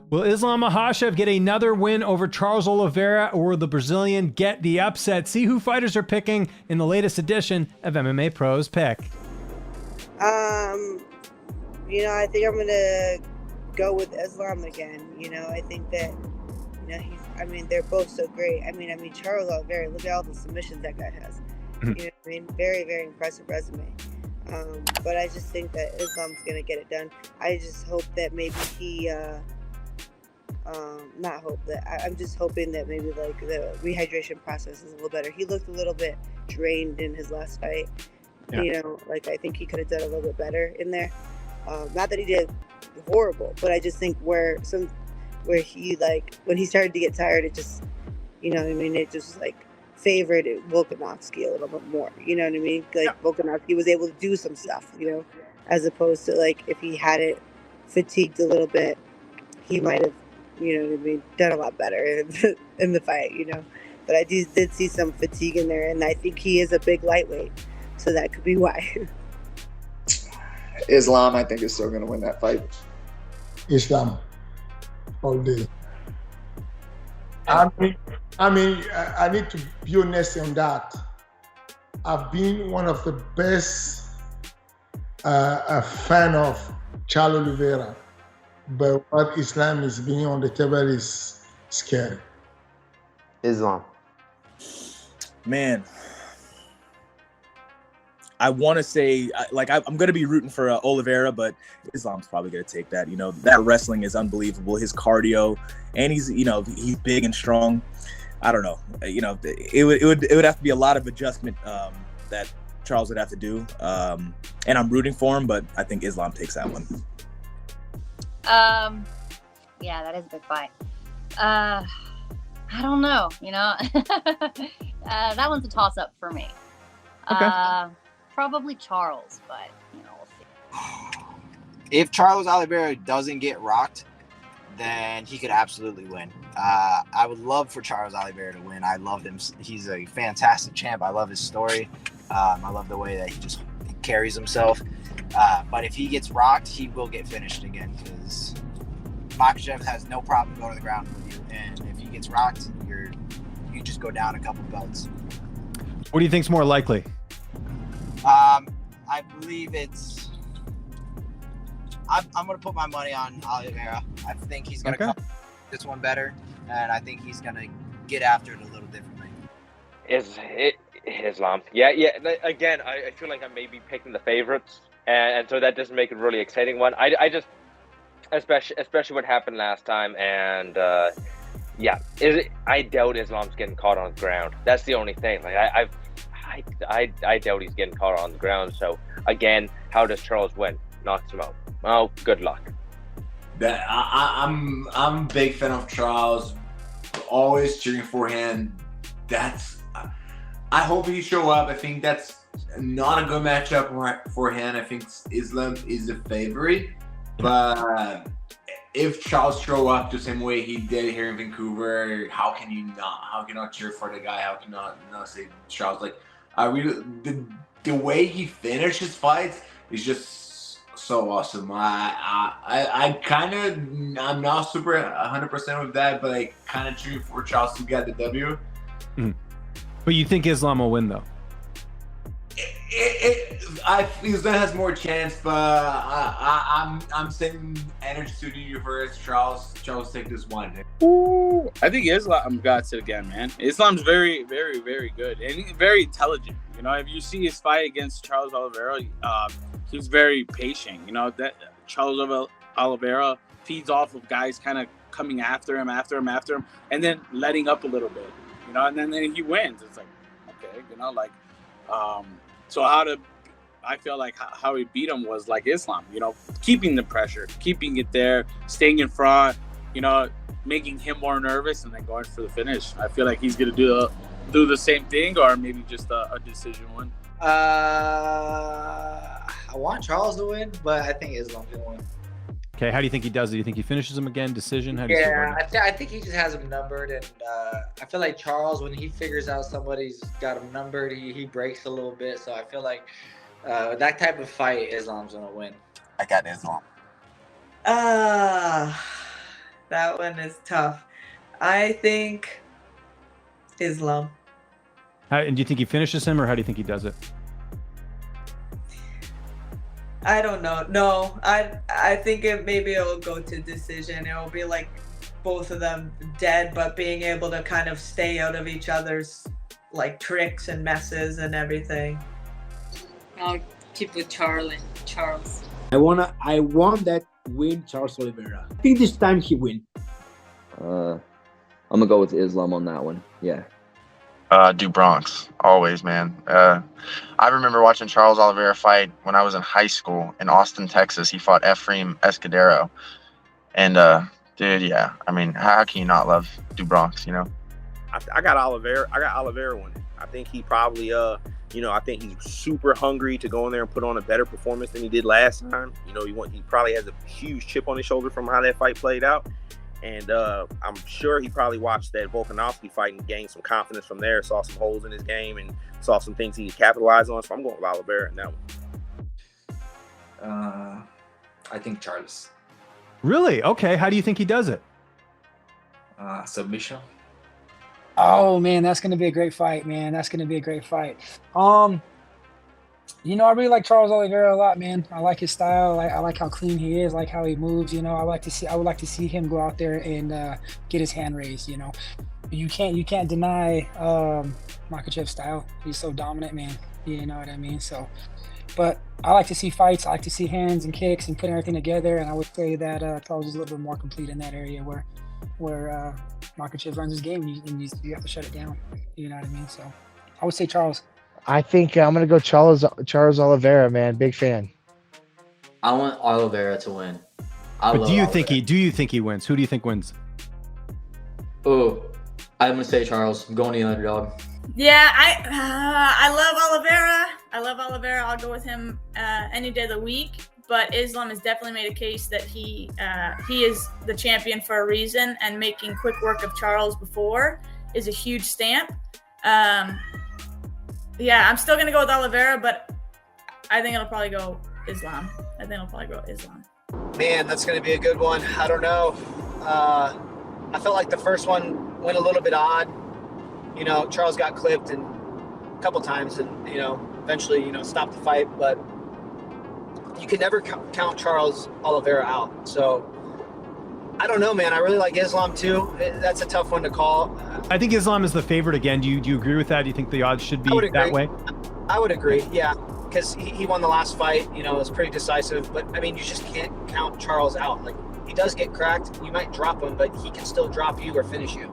Will Islam Makhachev get another win over Charles Oliveira, or will the Brazilian get the upset? See who fighters are picking in the latest edition of MMA Pros Pick. I think I'm going to go with Islam again. I think that, they're both so great. Charles Oliveira, look at all the submissions that guy has. Very, very impressive resume. But I just think that Islam's going to get it done. I just hope that maybe he, I'm just hoping that maybe like the rehydration process is a little better. He looked a little bit drained in his last fight. Yeah. I think he could have done a little bit better in there. Not that he did horrible, but I just think where he when he started to get tired, it just, it just favored Volkanovski a little bit more. You know what I mean? Volkanovski was able to do some stuff, as opposed to if he had it fatigued a little bit, he might have, done a lot better in the fight, But I did see some fatigue in there, and I think he is a big lightweight, so that could be why. Islam, I think, is still going to win that fight. Islam, all day. I need to be honest on that. I've been one of the best fan of Charles Oliveira, but what Islam is being on the table is scary. Islam. Man, I want to say, I'm going to be rooting for Oliveira, but Islam's probably going to take that. That wrestling is unbelievable. His cardio, and he's big and strong. I don't know. It would have to be a lot of adjustment that Charles would have to do. And I'm rooting for him, but I think Islam takes that one. Yeah, that is a big fight. I don't know. That one's a toss-up for me. Okay. Probably Charles, but we'll see. If Charles Oliveira doesn't get rocked, then he could absolutely win. I would love for Charles Oliveira to win. I love him. He's a fantastic champ. I love his story. I love the way that he just carries himself. But if he gets rocked, he will get finished again, because Makhachev has no problem going to the ground with you. And if he gets rocked, you just go down a couple belts. What do you think's more likely? I believe it's. I'm going to put my money on Oliveira. I think he's going to come this one better, and I think he's going to get after it a little differently. Islam? Yeah. Again, I feel like I may be picking the favorites, and so that doesn't make it a really exciting one. I just, especially what happened last time, and I doubt Islam's getting caught on the ground. That's the only thing. I doubt he's getting caught on the ground. So again, how does Charles win? Knocks him out. Oh, good luck. I'm a big fan of Charles. Always cheering for him. I hope he show up. I think that's not a good matchup for him. I think Islam is the favorite, but if Charles show up the same way he did here in Vancouver, how can you not cheer for the guy? How can you not say Charles? The way he finishes fights is just so awesome. I'm not super 100% with that, but I kind of cheering for Charles to get the W. Mm. But you think Islam will win, though? Islam has more chance, but I'm saying energy to the universe. Charles take this one. Ooh, I think Islam got it again, man. Islam's very, very, very good and very intelligent. If you see his fight against Charles Oliveira, he's very patient. That Charles Oliveira feeds off of guys kind of coming after him, and then letting up a little bit. And then he wins. It's okay, So I feel like how he beat him was like Islam, keeping the pressure, keeping it there, staying in front, making him more nervous, and then going for the finish. I feel like he's gonna do the same thing, or maybe just a decision win. I want Charles to win, but I think Islam's gonna win. Okay, how do you think he does it? Do you think he finishes him again? Decision? I think he just has him numbered, and I feel like Charles, when he figures out somebody's got him numbered, he breaks a little bit. So I feel like that type of fight, Islam's gonna win. I got Islam. That one is tough. I think Islam. And do you think he finishes him, or how do you think he does it? I don't know. No, I think maybe it'll go to decision. It'll be like both of them dead, but being able to kind of stay out of each other's like tricks and messes and everything. I'll keep with Charles. I want that win, Charles Oliveira. I think this time he win. I'm gonna go with Islam on that one. Yeah. Do Bronx always, man. I remember watching Charles Oliveira fight when I was in high school in Austin, Texas. He fought Efraim Escudero, and dude, yeah. I mean, how can you not love Do Bronx? You know. I got Oliveira. I got Oliveira winning. I think he probably, I think he's super hungry to go in there and put on a better performance than he did last time. You know, he probably has a huge chip on his shoulder from how that fight played out. And I'm sure he probably watched that Volkanovski fight and gained some confidence from there, saw some holes in his game and saw some things he could capitalize on. So I'm going with Oliveira in that one. I think Charles. Really? Okay. How do you think he does it? Submission. Oh man, that's gonna be a great fight, man. That's gonna be a great fight. I really like Charles Oliveira a lot, man. I like his style. I like how clean he is, like how he moves. I would like to see him go out there and get his hand raised. You can't deny Makhachev's style. He's so dominant, man. You know what I mean? So, but I like to see fights. I like to see hands and kicks and putting everything together. And I would say that Charles is a little bit more complete in that area where Makhachev runs his game. You have to shut it down. You know what I mean? So, I would say Charles. I think I'm gonna go Charles Oliveira, man. Big fan. I want Oliveira to win. Do you think he wins? Who do you think wins? Oh, I'm gonna say Charles. I'm going to the underdog. Yeah, I love Oliveira. I'll go with him any day of the week. But Islam has definitely made a case that he is the champion for a reason, and making quick work of Charles before is a huge stamp. Yeah, I'm still going to go with Oliveira, but I think it'll probably go Islam. Man, that's going to be a good one. I don't know. I felt like the first one went a little bit odd. Charles got clipped a couple times and, eventually, stopped the fight. But you can never count Charles Oliveira out. So I don't know, man. I really like Islam too. That's a tough one to call. I think Islam is the favorite again. Do you agree with that? Do you think the odds should be that way? I would agree, yeah, because he won the last fight. It was pretty decisive. But I mean, you just can't count Charles out. Like, he does get cracked. You might drop him, but he can still drop you or finish you.